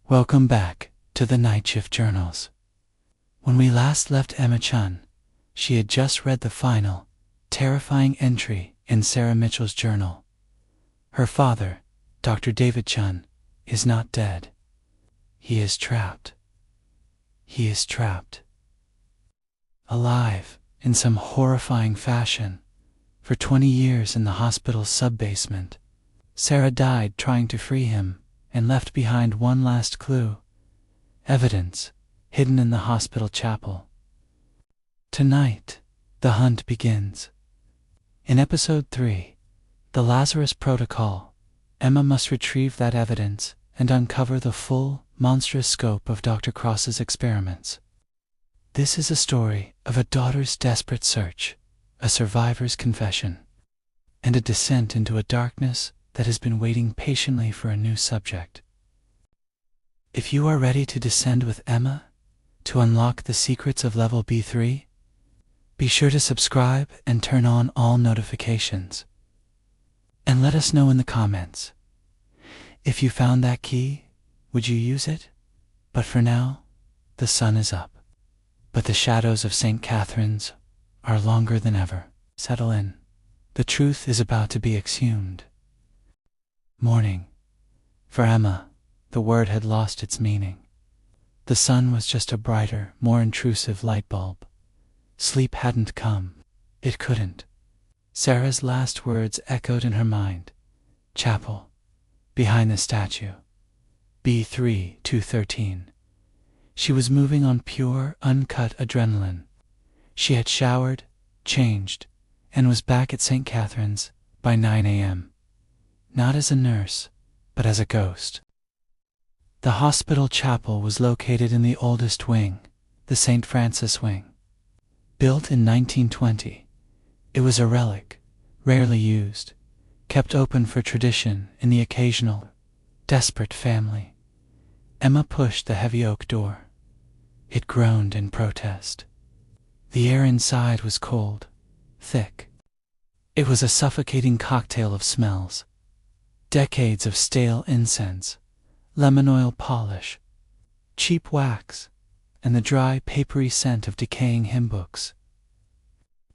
Welcome back to the Night Shift Journals. When we last left Emma Chun, she had just read the final, terrifying entry in Sarah Mitchell's journal. Her father, Dr. David Chun, is not dead. He is trapped. He is trapped. Alive, in some horrifying fashion, for 20 years in the hospital's sub-basement. Sarah died trying to free him and left behind one last clue, evidence hidden in the hospital chapel. Tonight, the hunt begins. In Episode 3, The Lazarus Protocol, Emma must retrieve that evidence and uncover the full, monstrous scope of Dr. Cross's experiments. This is a story of a daughter's desperate search, a survivor's confession, and a descent into a darkness that has been waiting patiently for a new subject. If you are ready to descend with Emma, to unlock the secrets of Level B3, be sure to subscribe and turn on all notifications. And let us know in the comments. If you found that key, would you use it? But for now, the sun is up. But the shadows of St. Catherine's are longer than ever. Settle in. The truth is about to be exhumed. Morning. For Emma, the word had lost its meaning. The sun was just a brighter, more intrusive light bulb. Sleep hadn't come. It couldn't. Sarah's last words echoed in her mind. Chapel. Behind the statue. B3 213. She was moving on pure, uncut adrenaline. She had showered, changed, and was back at St. Catherine's by 9 a.m. Not as a nurse, but as a ghost. The hospital chapel was located in the oldest wing, the St. Francis wing. Built in 1920, it was a relic, rarely used, kept open for tradition in the occasional, desperate family. Emma pushed the heavy oak door. It groaned in protest. The air inside was cold, thick. It was a suffocating cocktail of smells. Decades of stale incense, lemon oil polish, cheap wax, and the dry, papery scent of decaying hymn books.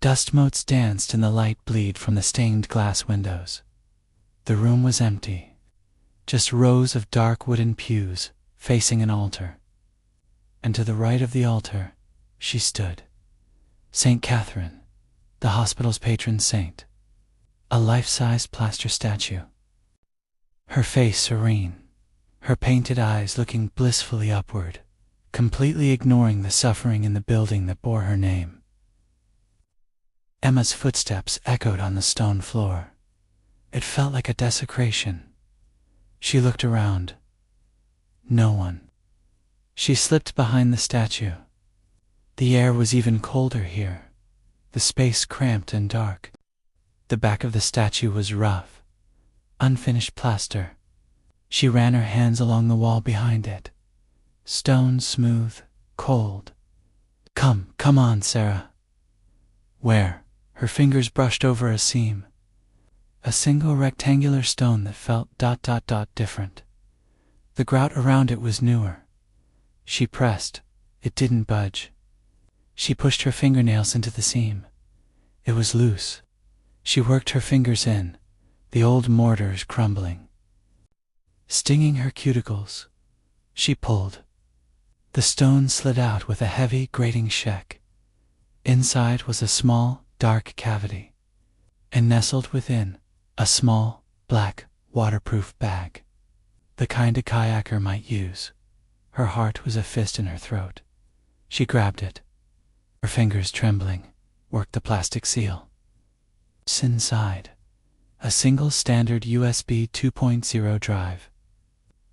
Dust motes danced in the light bleed from the stained glass windows. The room was empty, just rows of dark wooden pews facing an altar. And to the right of the altar, she stood. St. Catherine, the hospital's patron saint, a life-sized plaster statue. Her face serene, her painted eyes looking blissfully upward, completely ignoring the suffering in the building that bore her name. Emma's footsteps echoed on the stone floor. It felt like a desecration. She looked around. No one. She slipped behind the statue. The air was even colder here, the space cramped and dark. The back of the statue was rough, unfinished plaster. She ran her hands along the wall behind it. Stone smooth, cold. Come on, Sarah. Where? Her fingers brushed over a seam. A single rectangular stone that felt ... different. The grout around it was newer. She pressed. It didn't budge. She pushed her fingernails into the seam. It was loose. She worked her fingers in, the old mortars crumbling. Stinging her cuticles, she pulled. The stone slid out with a heavy, grating sheck. Inside was a small, dark cavity, and nestled within, a small, black, waterproof bag. The kind a kayaker might use. Her heart was a fist in her throat. She grabbed it. Her fingers trembling, worked the plastic seal. Inside, a single standard USB 2.0 drive.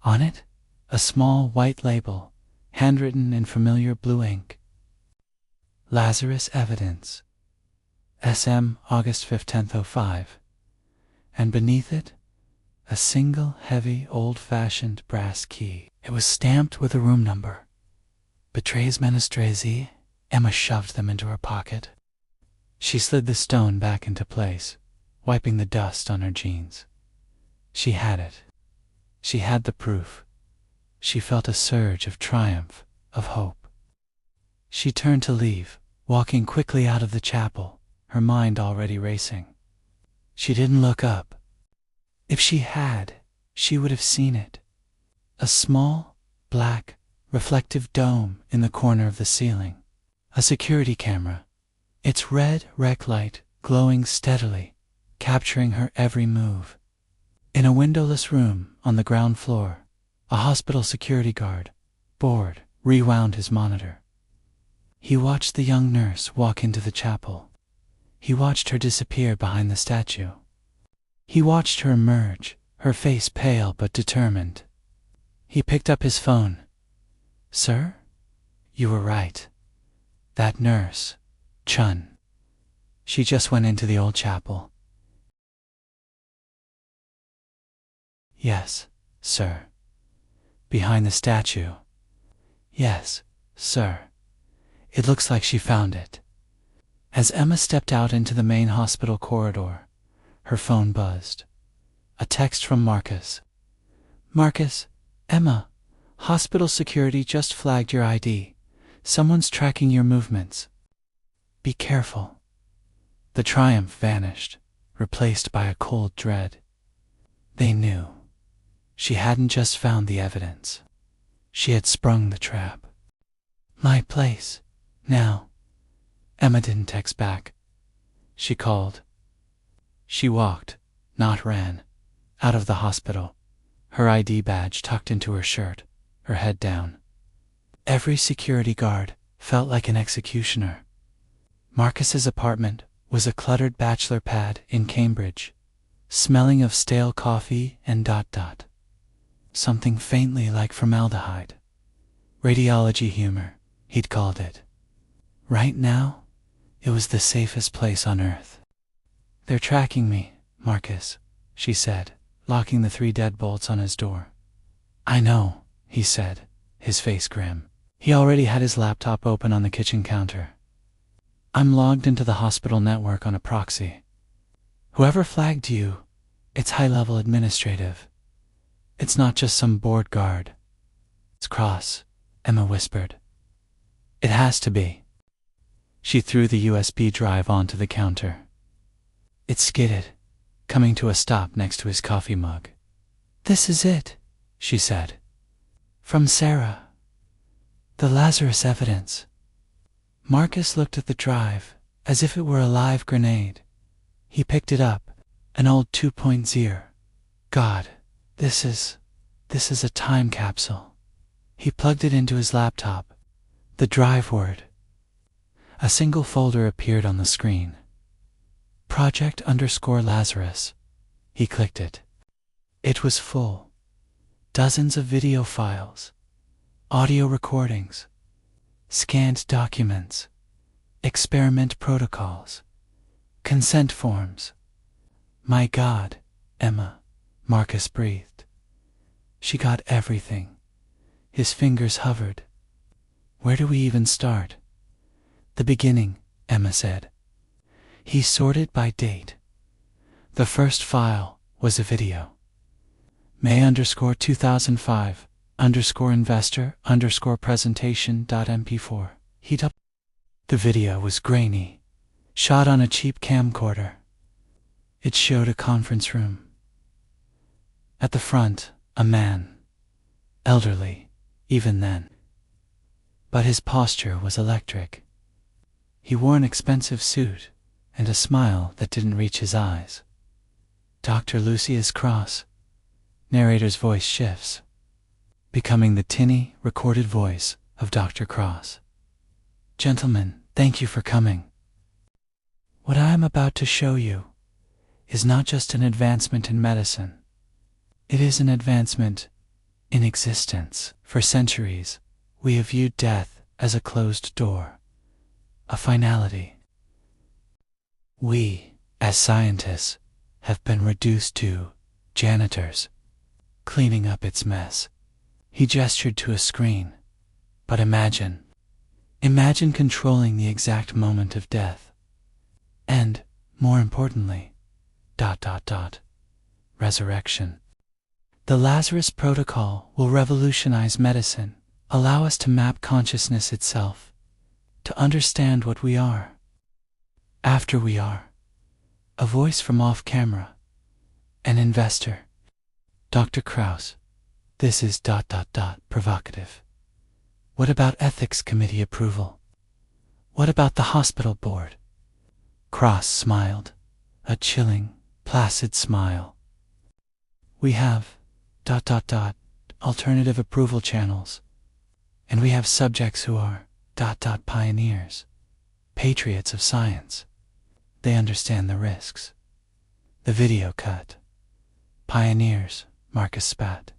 On it, a small white label, handwritten in familiar blue ink. Lazarus Evidence. SM August 5th, 1005. And beneath it, a single heavy old-fashioned brass key. It was stamped with a room number. Betrays Menestrezi. Emma shoved them into her pocket. She slid the stone back into place, wiping the dust on her jeans. She had it. She had the proof. she felt a surge of triumph, of hope. She turned to leave, walking quickly out of the chapel, her mind already racing. She didn't look up. If she had, she would have seen it. A small, black, reflective dome in the corner of the ceiling. A security camera, its red rec light glowing steadily, capturing her every move. In a windowless room on the ground floor, a hospital security guard, bored, rewound his monitor. He watched the young nurse walk into the chapel. He watched her disappear behind the statue. He watched her emerge, her face pale but determined. He picked up his phone. "Sir? You were right. That nurse, Chun. She just went into the old chapel." "Yes, sir." "Behind the statue." "Yes, sir. It looks like she found it." As Emma stepped out into the main hospital corridor, her phone buzzed. A text from Marcus. "Marcus, Emma, hospital security just flagged your ID. Someone's tracking your movements. Be careful." The triumph vanished, replaced by a cold dread. They knew. She hadn't just found the evidence. She had sprung the trap. "My place, now." Emma didn't text back. She called. She walked, not ran, out of the hospital, her ID badge tucked into her shirt, her head down. Every security guard felt like an executioner. Marcus's apartment was a cluttered bachelor pad in Cambridge, smelling of stale coffee and ... something faintly like formaldehyde. Radiology humor, he'd called it. Right now, it was the safest place on earth. "They're tracking me, Marcus," she said, locking the 3 deadbolts on his door. "I know," he said, his face grim. He already had his laptop open on the kitchen counter. "I'm logged into the hospital network on a proxy. Whoever flagged you, it's high-level administrative. It's not just some bored guard." "It's Cross," Emma whispered. "It has to be." She threw the USB drive onto the counter. It skidded, coming to a stop next to his coffee mug. "This is it," she said. "From Sarah. The Lazarus evidence." Marcus looked at the drive as if it were a live grenade. He picked it up, an old 2.0. God, this is a time capsule. He plugged it into his laptop. The drive word. A single folder appeared on the screen. Project_Lazarus. He clicked it. It was full. Dozens of video files, audio recordings, scanned documents, experiment protocols, consent forms. "My God, Emma," Marcus breathed. She got everything. His fingers hovered. "Where do we even start?" "The beginning," Emma said. He sorted by date. The first file was a video. May_2005_investor_presentation.mp4. The video was grainy, shot on a cheap camcorder. It showed a conference room. At the front, a man, elderly, even then. But his posture was electric. He wore an expensive suit and a smile that didn't reach his eyes. "Dr. Lucius Cross." Narrator's voice shifts, becoming the tinny, recorded voice of Dr. Cross. "Gentlemen, thank you for coming. What I am about to show you is not just an advancement in medicine. It is an advancement in existence. For centuries, we have viewed death as a closed door, a finality. We, as scientists, have been reduced to janitors, cleaning up its mess." He gestured to a screen. "But imagine controlling the exact moment of death. And, more importantly, ... resurrection." The Lazarus Protocol will revolutionize medicine, allow us to map consciousness itself, to understand what we are, after we are. A voice from off-camera. An investor. Dr. Krauss, this is ... provocative. What about ethics committee approval? What about the hospital board? Cross smiled, a chilling, placid smile. We have ... alternative approval channels, and we have subjects who are ... pioneers, patriots of science. They understand the risks. The video cut. Pioneers, Marcus spat.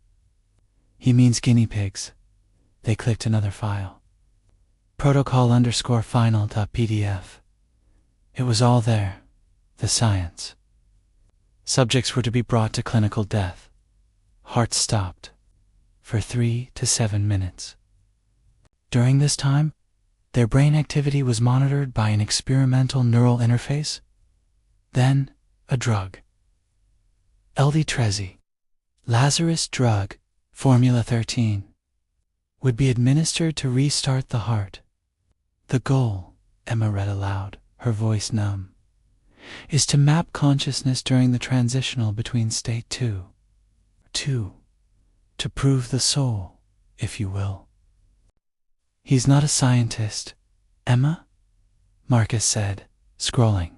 He means guinea pigs. They clicked another file. Protocol_final.pdf. It was all there, the science. Subjects were to be brought to clinical death. Hearts stopped for 3 to 7 minutes. During this time, their brain activity was monitored by an experimental neural interface, then a drug. LD-Trezi, Lazarus drug, Formula 13, would be administered to restart the heart. The goal, Emma read aloud, her voice numb, is to map consciousness during the transitional between state 2, to prove the soul, if you will. He's not a scientist, Emma, Marcus said, scrolling.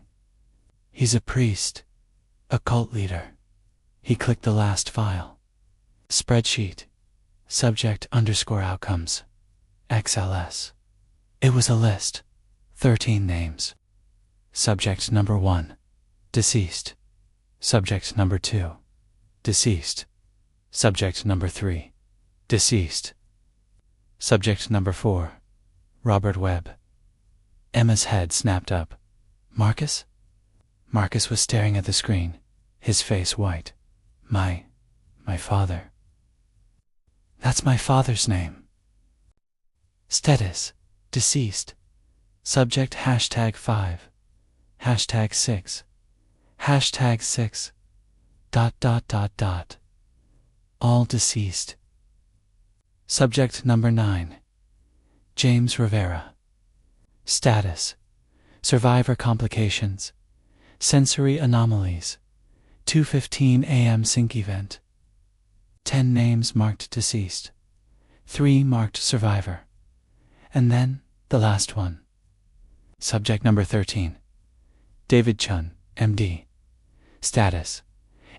He's a priest, a cult leader. He clicked the last file. Spreadsheet, subject_outcomes, XLS. It was a list, 13 names. Subject number 1, deceased. Subject number 2, deceased. Subject number 3, deceased. Subject number 4, Robert Webb. Emma's head snapped up. Marcus? Marcus was staring at the screen, his face white. My father. That's my father's name. Status, deceased. Subject #5, #6, #6, ... All deceased. Subject number 9, James Rivera. Status, survivor complications, sensory anomalies, 2:15 a.m. sync event. 10 names marked deceased, 3 marked survivor, and then the last one. Subject number 13, David Chun, MD. Status,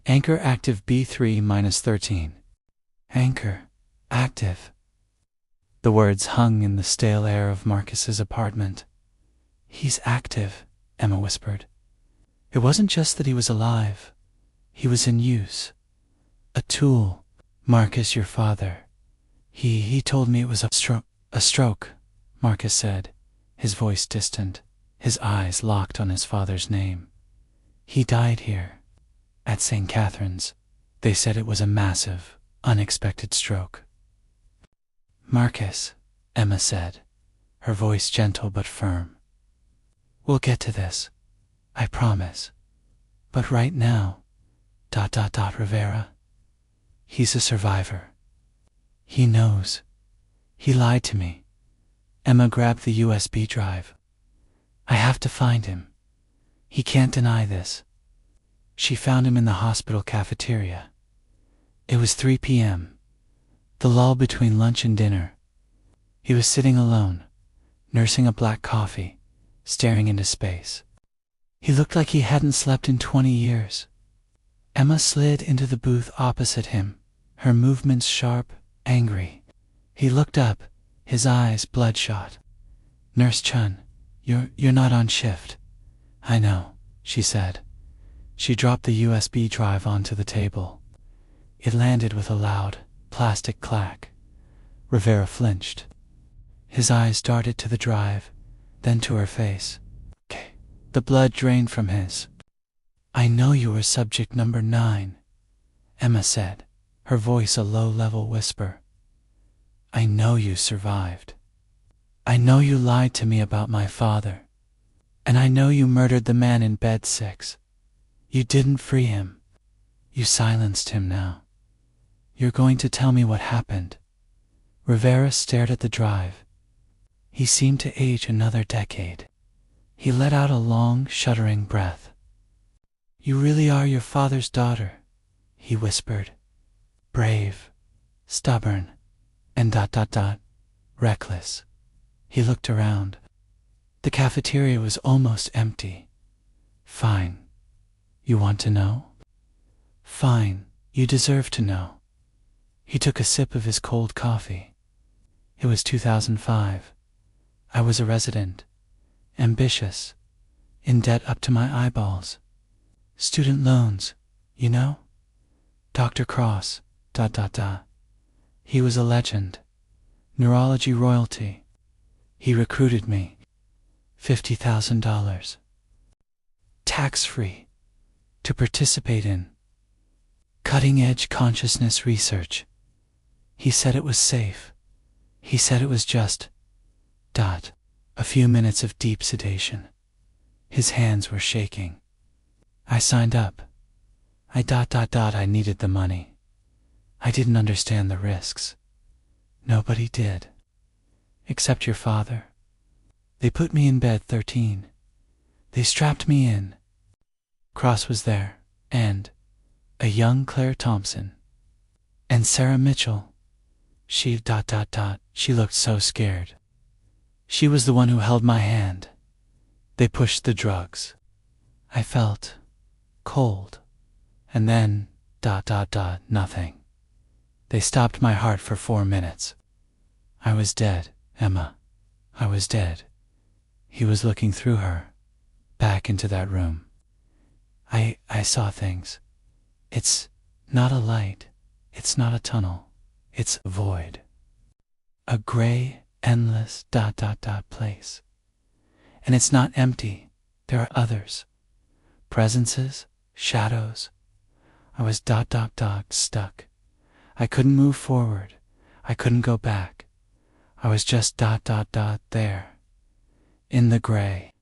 anchor active B3-13. Anchor active. The words hung in the stale air of Marcus's apartment. He's active, Emma whispered. It wasn't just that he was alive. He was in use. A tool. Marcus, your father. He told me it was a stroke, Marcus said, his voice distant, his eyes locked on his father's name. He died here, at St. Catherine's. They said it was a massive, unexpected stroke. Marcus, Emma said, her voice gentle but firm. We'll get to this, I promise. But right now, ... Rivera. He's a survivor. He knows. He lied to me. Emma grabbed the USB drive. I have to find him. He can't deny this. She found him in the hospital cafeteria. It was 3 p.m., the lull between lunch and dinner. He was sitting alone, nursing a black coffee, staring into space. He looked like he hadn't slept in 20 years. Emma slid into the booth opposite him, her movements sharp, angry. He looked up, his eyes bloodshot. Nurse Chun, you're not on shift. I know, she said. She dropped the USB drive onto the table. It landed with a loud, plastic clack. Rivera flinched. His eyes darted to the drive, then to her face. The blood drained from his. I know you were subject number 9, Emma said, her voice a low-level whisper. I know you survived. I know you lied to me about my father. And I know you murdered the man in bed 6. You didn't free him. You silenced him now. You're going to tell me what happened. Rivera stared at the drive. He seemed to age another decade. He let out a long, shuddering breath. You really are your father's daughter, he whispered. Brave, stubborn, and reckless. He looked around. The cafeteria was almost empty. Fine. You want to know? Fine, you deserve to know. He took a sip of his cold coffee. It was 2005. I was a resident, ambitious, in debt up to my eyeballs. Student loans, you know? Dr. Cross, He was a legend, neurology royalty. He recruited me. $50,000. Tax-free, to participate in cutting-edge consciousness research. He said it was safe. He said it was just a few minutes of deep sedation. His hands were shaking. I signed up. I needed the money. I didn't understand the risks. Nobody did. Except your father. They put me in bed 13. They strapped me in. Cross was there, and a young Claire Thompson. And Sarah Mitchell. She looked so scared. She was the one who held my hand. They pushed the drugs. I felt cold. And then, nothing. They stopped my heart for 4 minutes. I was dead, Emma. I was dead. He was looking through her, back into that room. I saw things. It's not a light. It's not a tunnel. It's a void. A gray, endless place. And it's not empty. There are others. Presences, shadows. I was stuck. I couldn't move forward. I couldn't go back. I was just there. In the gray.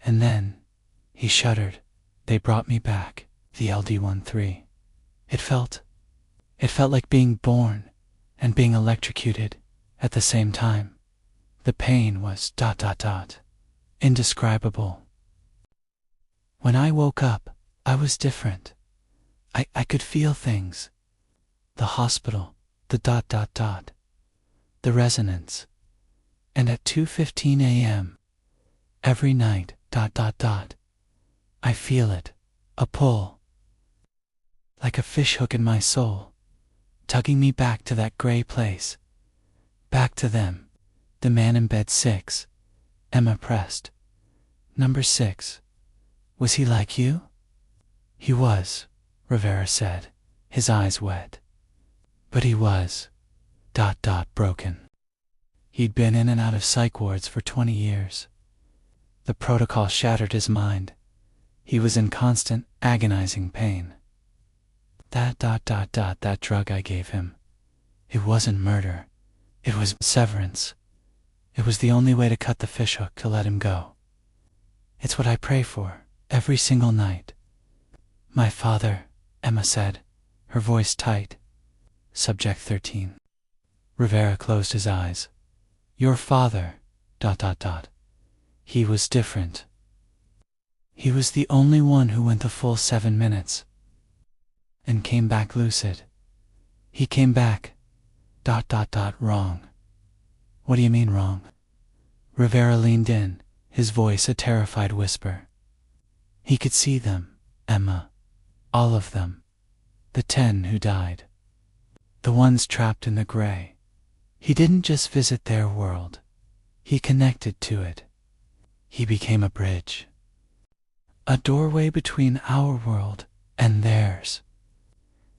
And then, he shuddered. They brought me back, the LD-13. It felt like being born and being electrocuted at the same time. The pain was indescribable. When I woke up, I was different. I could feel things. The hospital, the the resonance. And at 2:15 a.m., every night, I feel it, a pull. Like a fishhook in my soul, tugging me back to that gray place. Back to them. The man in bed 6. Emma pressed. Number 6. Was he like you? He was, Rivera said, his eyes wet. But he was, broken. He'd been in and out of psych wards for 20 years. The protocol shattered his mind. He was in constant, agonizing pain. That drug I gave him. It wasn't murder. It was severance. It was the only way to cut the fishhook to let him go. It's what I pray for, every single night. My father, Emma said, her voice tight. Subject 13. Rivera closed his eyes. Your father, He was different. He was the only one who went the full 7 minutes. And came back lucid. He came back, wrong. What do you mean wrong? Rivera leaned in, his voice a terrified whisper. He could see them, Emma. All of them. The 10 who died. The ones trapped in the gray. He didn't just visit their world. He connected to it. He became a bridge. A doorway between our world and theirs.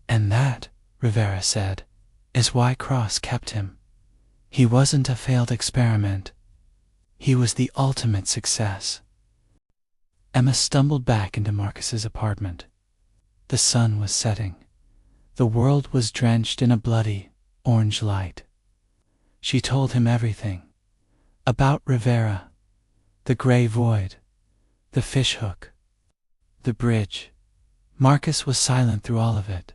And that, Rivera said, is why Cross kept him. He wasn't a failed experiment. He was the ultimate success. Emma stumbled back into Marcus's apartment. The sun was setting. The world was drenched in a bloody, orange light. She told him everything. About Rivera, the gray void, the fishhook, the bridge. Marcus was silent through all of it.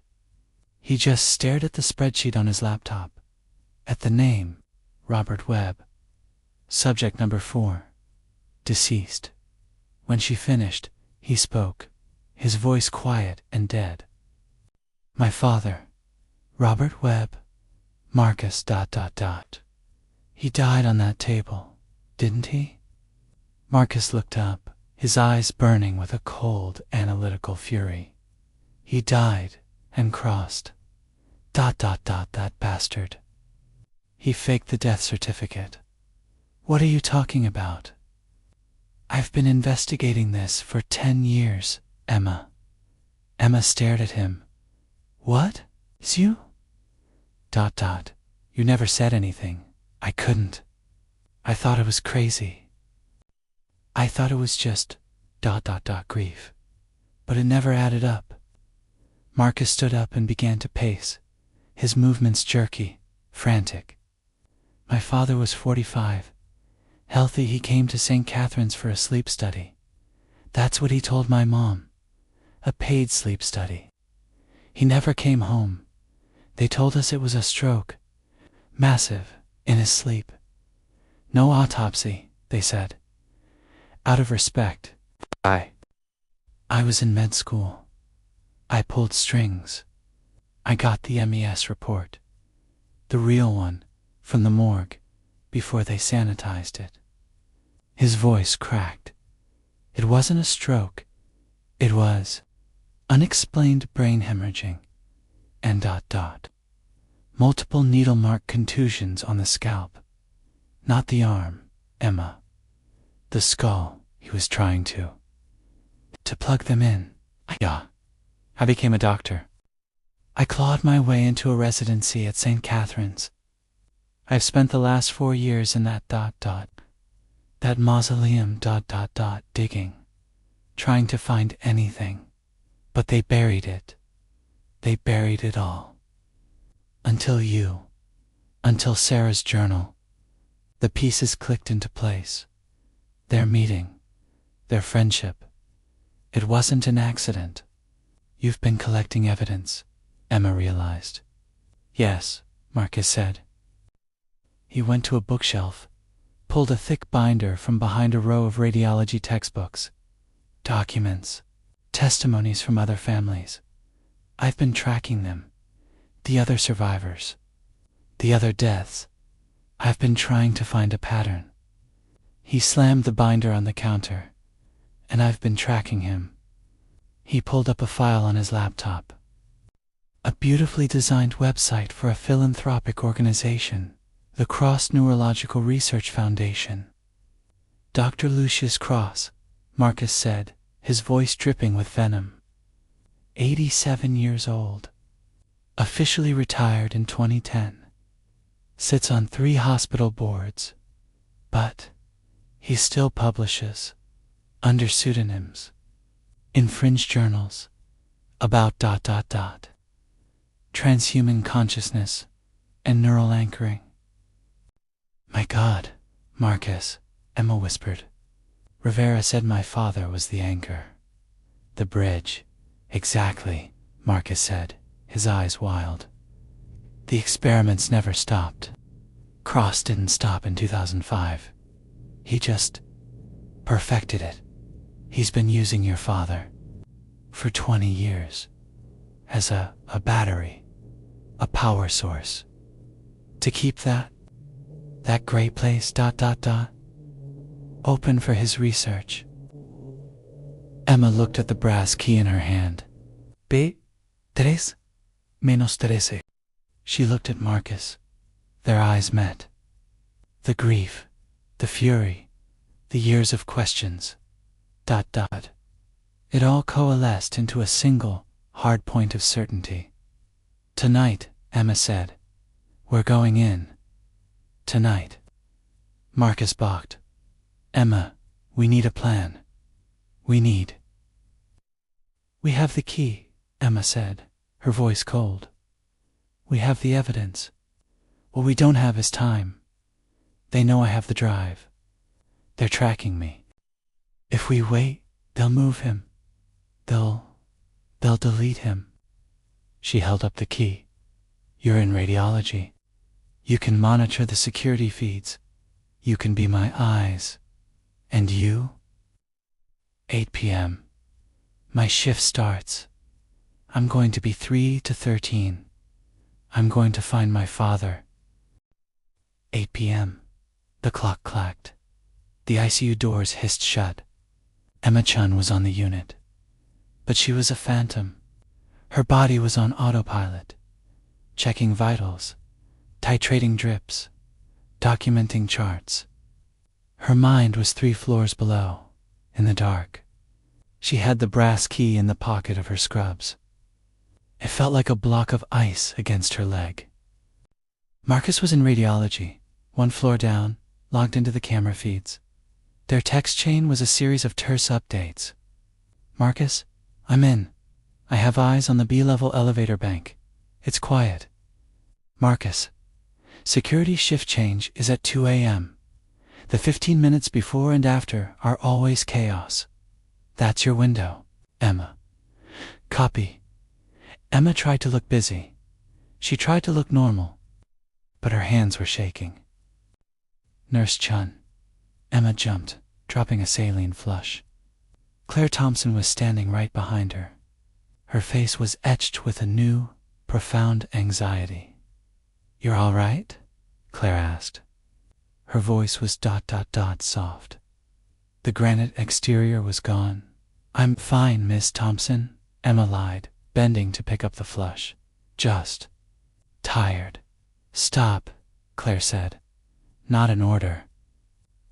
He just stared at the spreadsheet on his laptop, at the name, Robert Webb. Subject number 4, deceased. When she finished, he spoke, his voice quiet and dead. My father, Robert Webb, Marcus ... He died on that table, didn't he? Marcus looked up, his eyes burning with a cold, analytical fury. He died and crossed ... that bastard. He faked the death certificate. What are you talking about? I've been investigating this for 10 years, Emma. Emma stared at him. What? It's you? ... You never said anything. I couldn't. I thought it was crazy. I thought it was just ... grief. But it never added up. Marcus stood up and began to pace, his movements jerky, frantic. My father was 45. Healthy, he came to St. Catherine's for a sleep study. That's what he told my mom. A paid sleep study. He never came home. They told us it was a stroke. Massive, in his sleep. No autopsy, they said. Out of respect. I was in med school. I pulled strings. I got the MES report. The real one, from the morgue, before they sanitized it. His voice cracked. It wasn't a stroke. It was unexplained brain hemorrhaging and ... Multiple needle mark contusions on the scalp. Not the arm, Emma. The skull. He was trying to plug them in. I became a doctor. I clawed my way into a residency at St. Catherine's. I've spent the last 4 years in that ... that mausoleum ... digging, trying to find anything. But they buried it. They buried it all. Until Sarah's journal. The pieces clicked into place. Their meeting, their friendship. It wasn't an accident. You've been collecting evidence, Emma realized. Yes, Marcus said. He went to a bookshelf, pulled a thick binder from behind a row of radiology textbooks. Documents, testimonies from other families. I've been tracking them. The other survivors. The other deaths. I've been trying to find a pattern. He slammed the binder on the counter, and I've been tracking him. He pulled up a file on his laptop. A beautifully designed website for a philanthropic organization, the Cross Neurological Research Foundation. Dr. Lucius Cross, Marcus said, his voice dripping with venom. 87 years old. Officially retired in 2010. Sits on 3 hospital boards. But he still publishes, under pseudonyms, in fringe journals, about ... transhuman consciousness and neural anchoring. My God, Marcus, Emma whispered. Rivera said my father was the anchor. The bridge. Exactly, Marcus said, his eyes wild. The experiments never stopped. Cross didn't stop in 2005. He just perfected it. He's been using your father for 20 years as a battery, a power source, to keep that great place ... open for his research. Emma looked at the brass key in her hand. Tres menos trece. She looked at Marcus. Their eyes met. The grief, the fury, the years of questions ... It all coalesced into a single, hard point of certainty. Tonight, Emma said. We're going in. Tonight. Marcus balked. Emma, we need a plan. We have the key, Emma said, her voice cold. We have the evidence. What we don't have is time. They know I have the drive. They're tracking me. If we wait, they'll move him. They'll delete him. She held up the key. You're in radiology. You can monitor the security feeds. You can be my eyes. And you? 8 p.m. My shift starts. I'm going to be 3 to 13. I'm going to find my father. 8 p.m. The clock clacked. The ICU doors hissed shut. Emma Chun was on the unit. But she was a phantom. Her body was on autopilot, checking vitals, titrating drips, documenting charts. Her mind was 3 floors below, in the dark. She had the brass key in the pocket of her scrubs. It felt like a block of ice against her leg. Marcus was in radiology, 1 floor down, logged into the camera feeds. Their text chain was a series of terse updates. Marcus, I'm in. I have eyes on the B-level elevator bank. It's quiet. Marcus, security shift change is at 2 a.m. The 15 minutes before and after are always chaos. That's your window. Emma. Copy. Emma tried to look busy. She tried to look normal, but her hands were shaking. Nurse Chun. Emma jumped, dropping a saline flush. Claire Thompson was standing right behind her. Her face was etched with a new, profound anxiety. You're all right? Claire asked. Her voice was ... soft. The granite exterior was gone. I'm fine, Miss Thompson, Emma lied, bending to pick up the flush. Just tired. Stop, Claire said. Not an order.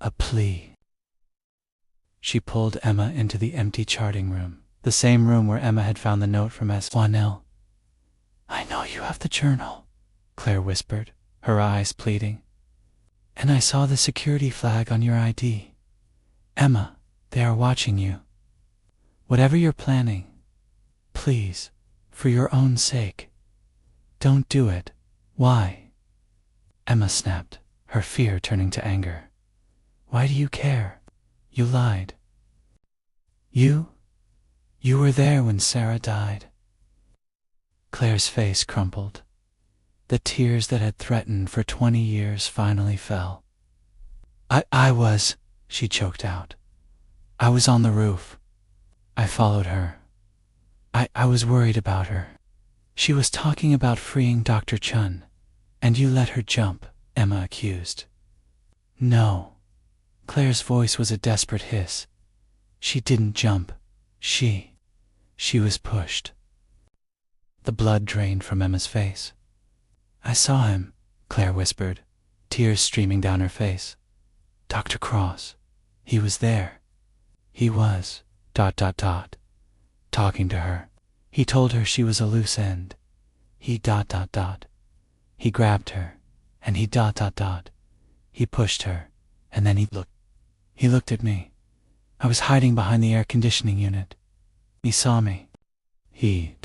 A plea. She pulled Emma into the empty charting room, the same room where Emma had found the note from S. Wanell. I know you have the journal, Claire whispered, her eyes pleading. And I saw the security flag on your ID. Emma, they are watching you. Whatever you're planning, please, for your own sake, don't do it. Why? Emma snapped, her fear turning to anger. Why do you care? You lied. You were there when Sarah died. Claire's face crumpled. The tears that had threatened for 20 years finally fell. I was, she choked out. I was on the roof. I followed her. I was worried about her. She was talking about freeing Dr. Chun, and you let her jump, Emma accused. No. Claire's voice was a desperate hiss. She didn't jump. She was pushed. The blood drained from Emma's face. I saw him, Claire whispered, tears streaming down her face. Dr. Cross. He was there. He was, ... talking to her. He told her she was a loose end. He ... He grabbed her, and he ... He pushed her, and then he looked at me. I was hiding behind the air conditioning unit. He saw me. He ...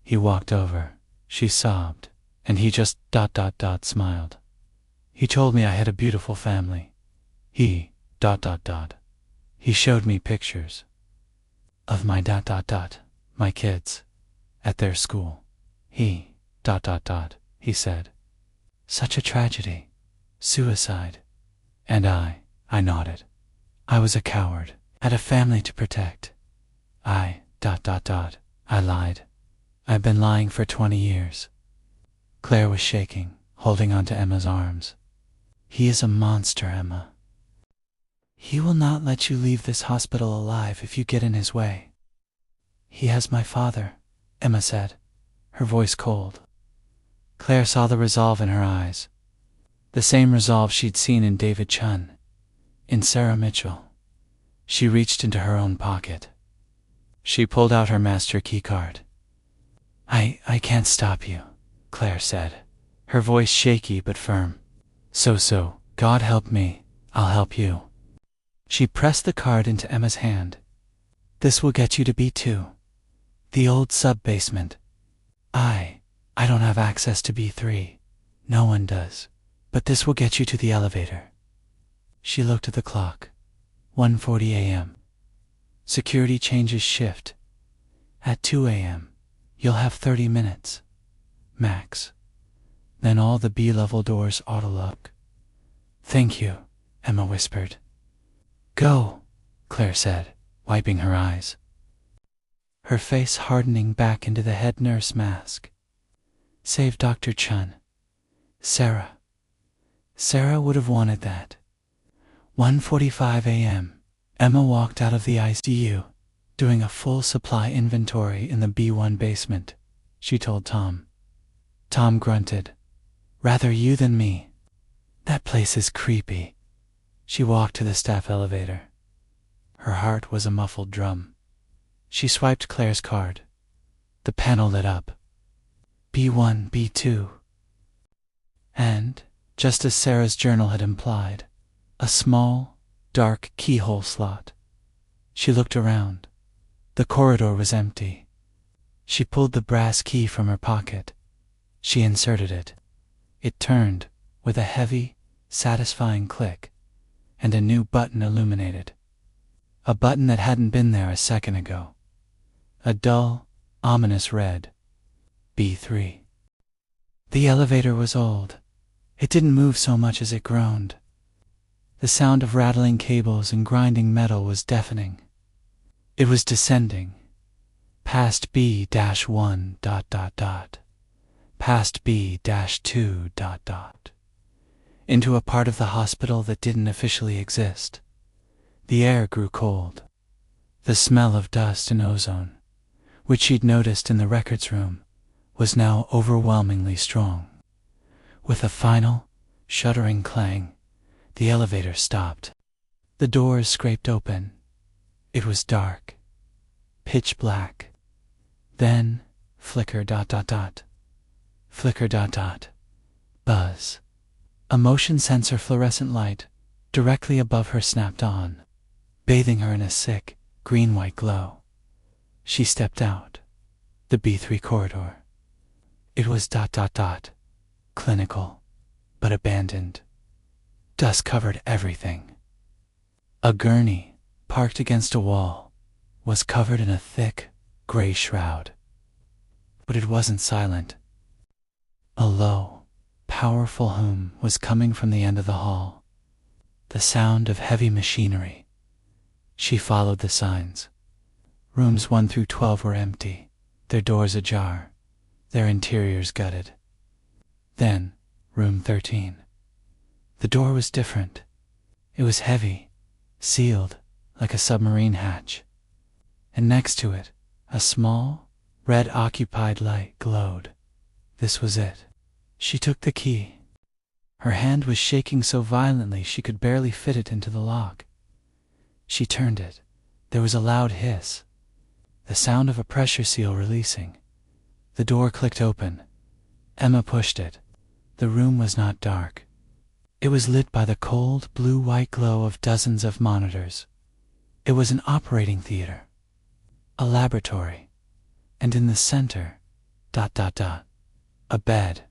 He walked over. She sobbed, and he just ... smiled. He told me I had a beautiful family. He ... He showed me pictures of my ... my kids, at their school. He ... he said. Such a tragedy. Suicide. And I nodded. I was a coward. Had a family to protect. I ... I lied. I've been lying for 20 years. Claire was shaking, holding onto Emma's arms. He is a monster, Emma. He will not let you leave this hospital alive if you get in his way. He has my father, Emma said, her voice cold. Claire saw the resolve in her eyes. The same resolve she'd seen in David Chun, in Sarah Mitchell. She reached into her own pocket. She pulled out her master key card. I can't stop you, Claire said, her voice shaky but firm. So, God help me, I'll help you. She pressed the card into Emma's hand. This will get you to B2, the old sub-basement. I don't have access to B3. No one does. But this will get you to the elevator. She looked at the clock. 1:40 a.m. Security changes shift. At 2 a.m. You'll have 30 minutes, max. Then all the B-level doors auto-lock. Thank you, Emma whispered. Go, Claire said, wiping her eyes, her face hardening back into the head nurse mask. Save Dr. Chun. Sarah. Sarah would have wanted that. 1:45 a.m. Emma walked out of the ICU, doing a full supply inventory in the B1 basement, she told Tom. Tom grunted. Rather you than me. That place is creepy. She walked to the staff elevator. Her heart was a muffled drum. She swiped Claire's card. The panel lit up. B1, B2. And, just as Sarah's journal had implied, a small, dark keyhole slot. She looked around. The corridor was empty. She pulled the brass key from her pocket. She inserted it. It turned with a heavy, satisfying click, and a new button illuminated. A button that hadn't been there a second ago. A dull, ominous red. B3. The elevator was old. It didn't move so much as it groaned. The sound of rattling cables and grinding metal was deafening. It was descending. Past B-1... Past B-2... Into a part of the hospital that didn't officially exist. The air grew cold. The smell of dust and ozone, which she'd noticed in the records room, was now overwhelmingly strong. With a final, shuddering clang, the elevator stopped. The doors scraped open. It was dark. Pitch black. Then, flicker ... Flicker ... Buzz. A motion sensor fluorescent light directly above her snapped on, bathing her in a sick, green-white glow. She stepped out. The B3 corridor. It was ... clinical, but abandoned. Dust covered everything. A gurney, parked against a wall, was covered in a thick, gray shroud. But it wasn't silent. A low, powerful hum was coming from the end of the hall. The sound of heavy machinery. She followed the signs. Rooms 1 through 12 were empty, their doors ajar, their interiors gutted. Then, room 13. The door was different. It was heavy, sealed like a submarine hatch. And next to it, a small, red occupied light glowed. This was it. She took the key. Her hand was shaking so violently she could barely fit it into the lock. She turned it. There was a loud hiss, the sound of a pressure seal releasing. The door clicked open. Emma pushed it. The room was not dark. It was lit by the cold, blue-white glow of dozens of monitors. It was an operating theater, a laboratory, and in the center, ... a bed.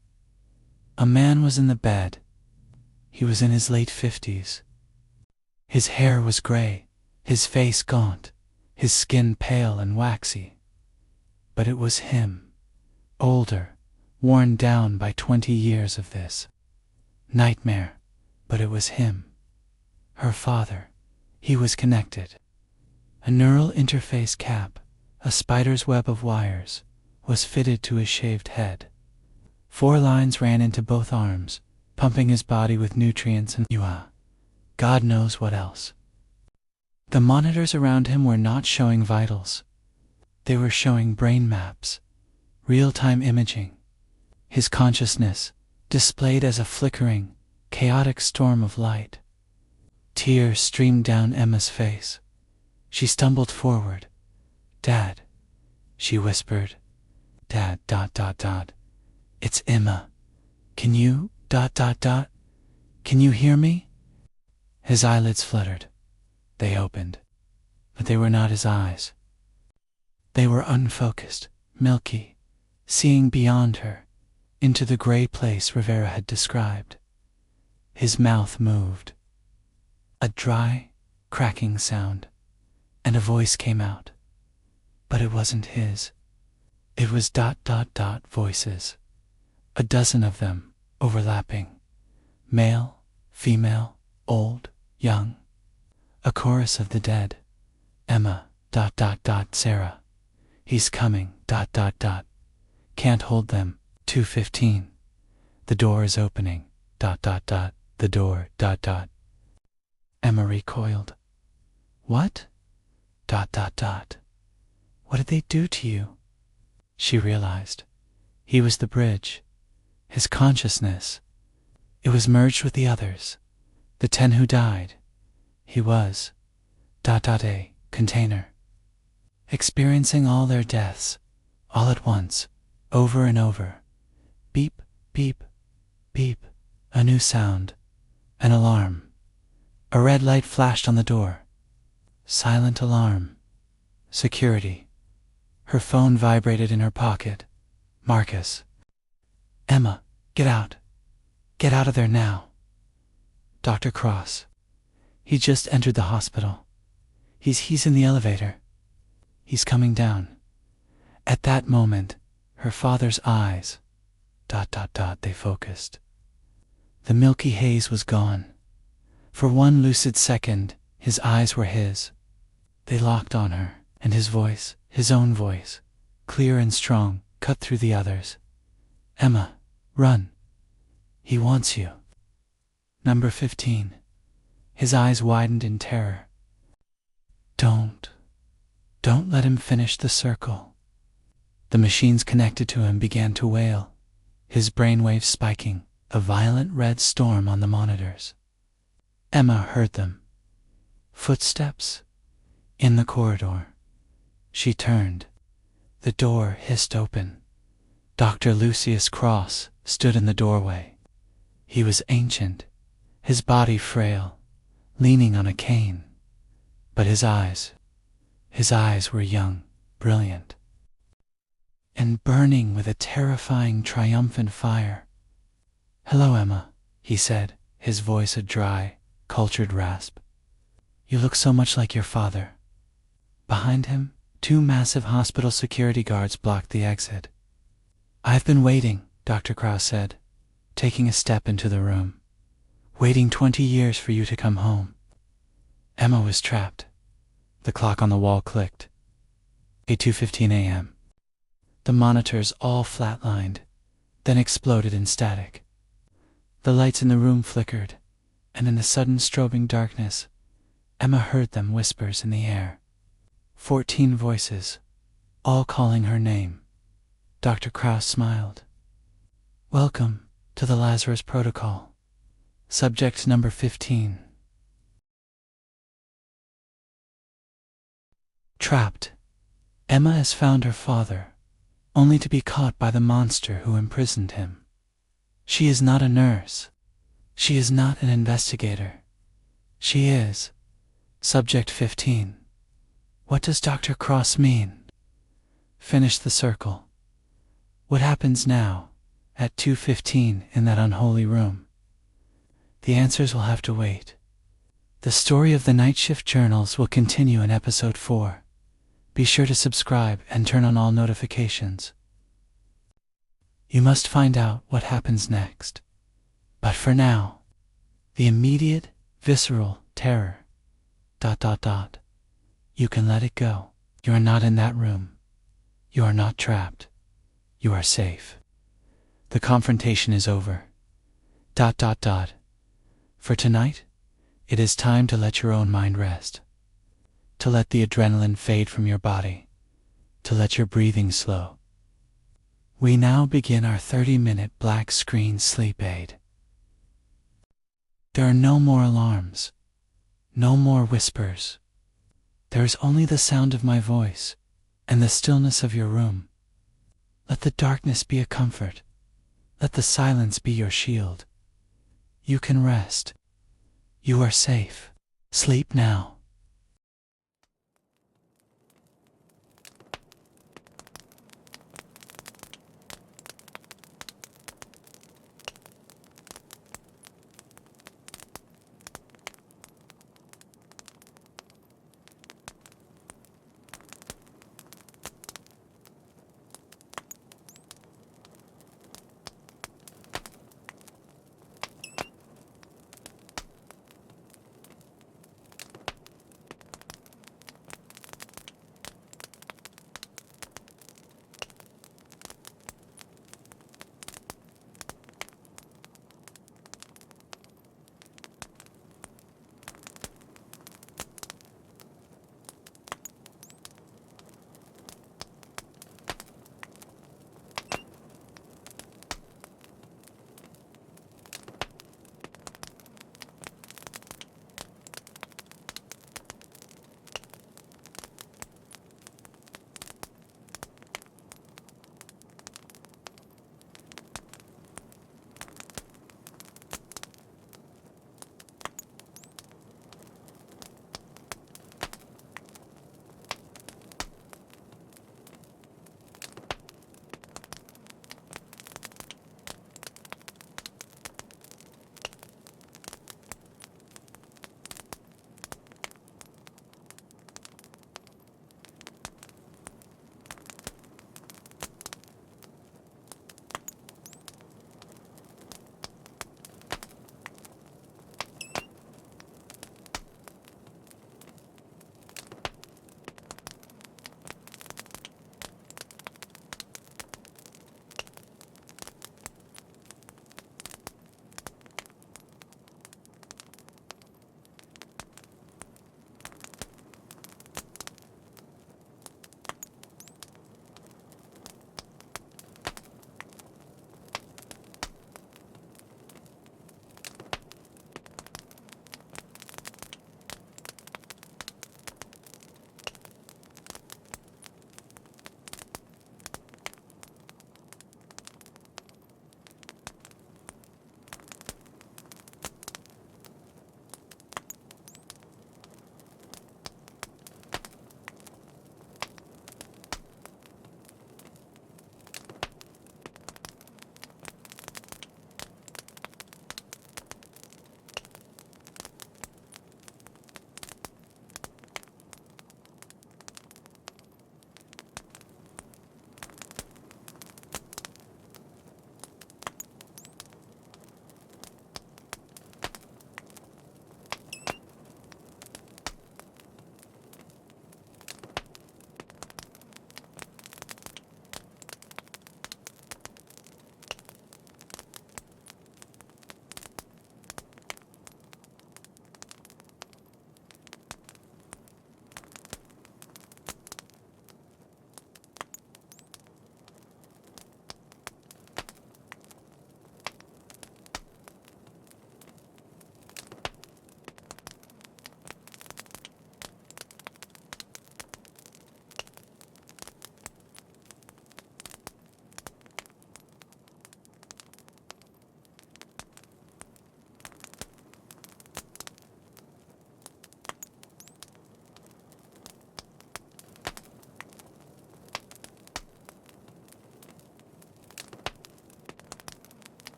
A man was in the bed. He was in his late 50s. His hair was gray, his face gaunt, his skin pale and waxy. But it was him, older, worn down by 20 years of this nightmare, but it was him. Her father. He was connected. A neural interface cap, a spider's web of wires, was fitted to his shaved head. 4 lines ran into both arms, pumping his body with nutrients and God knows what else. The monitors around him were not showing vitals. They were showing brain maps, real-time imaging. His consciousness displayed as a flickering, chaotic storm of light. Tears streamed down Emma's face. She stumbled forward. "Dad," she whispered. "Dad, ... It's Emma. Can you ... Can you hear me?" His eyelids fluttered. They opened. But they were not his eyes. They were unfocused, milky, seeing beyond her, into the gray place Rivera had described. His mouth moved. A dry, cracking sound, and a voice came out. But it wasn't his. It was ... voices. A dozen of them, overlapping. Male, female, old, young. A chorus of the dead. Emma ... Sarah. He's coming ... Can't hold them. 2:15. The door is opening ... The door ... Emma recoiled. What? ... What did they do to you? She realized. He was the bridge. His consciousness. It was merged with the others. The 10 who died. He was ... a container. Experiencing all their deaths, all at once, over and over. Beep, beep, beep. A new sound. An alarm. A red light flashed on the door. Silent alarm. Security. Her phone vibrated in her pocket. Marcus. Emma, get out. Get out of there now. Dr. Cross. He just entered the hospital. He's in the elevator. He's coming down. At that moment, her father's eyes... they focused. The milky haze was gone. For one lucid second, his eyes were his. They locked on her, and his voice, his own voice, clear and strong, cut through the others. Emma, run. He wants you. Number 15. His eyes widened in terror. Don't let him finish the circle. The machines connected to him began to wail, his brainwaves spiking, a violent red storm on the monitors. Emma heard them. Footsteps in the corridor. She turned. The door hissed open. Dr. Lucius Cross stood in the doorway. He was ancient, his body frail, leaning on a cane. But his eyes were young, brilliant, and burning with a terrifying, triumphant fire. Hello, Emma, he said, his voice a dry, cultured rasp. You look so much like your father. Behind him, 2 massive hospital security guards blocked the exit. I've been waiting, Dr. Krause said, taking a step into the room. Waiting 20 years for you to come home. Emma was trapped. The clock on the wall clicked. 2:15 a.m. The monitors all flatlined, then exploded in static. The lights in the room flickered, and in the sudden strobing darkness, Emma heard them whispers in the air. 14 voices, all calling her name. Dr. Krause smiled. Welcome to the Lazarus Protocol. Subject number 15. Trapped, Emma has found her father, only to be caught by the monster who imprisoned him. She is not a nurse. She is not an investigator. She is Subject 15. What does Dr. Cross mean? Finish the circle. What happens now, at 2:15 in that unholy room? The answers will have to wait. The story of the Night Shift Journals will continue in episode 4. Be sure to subscribe and turn on all notifications. You must find out what happens next. But for now, the immediate, visceral terror... You can let it go. You are not in that room. You are not trapped. You are safe. The confrontation is over. For tonight, it is time to let your own mind rest. To let the adrenaline fade from your body. To let your breathing slow. We now begin our 30-minute black screen sleep aid. There are no more alarms. No more whispers. There is only the sound of my voice and the stillness of your room. Let the darkness be a comfort. Let the silence be your shield. You can rest. You are safe. Sleep now.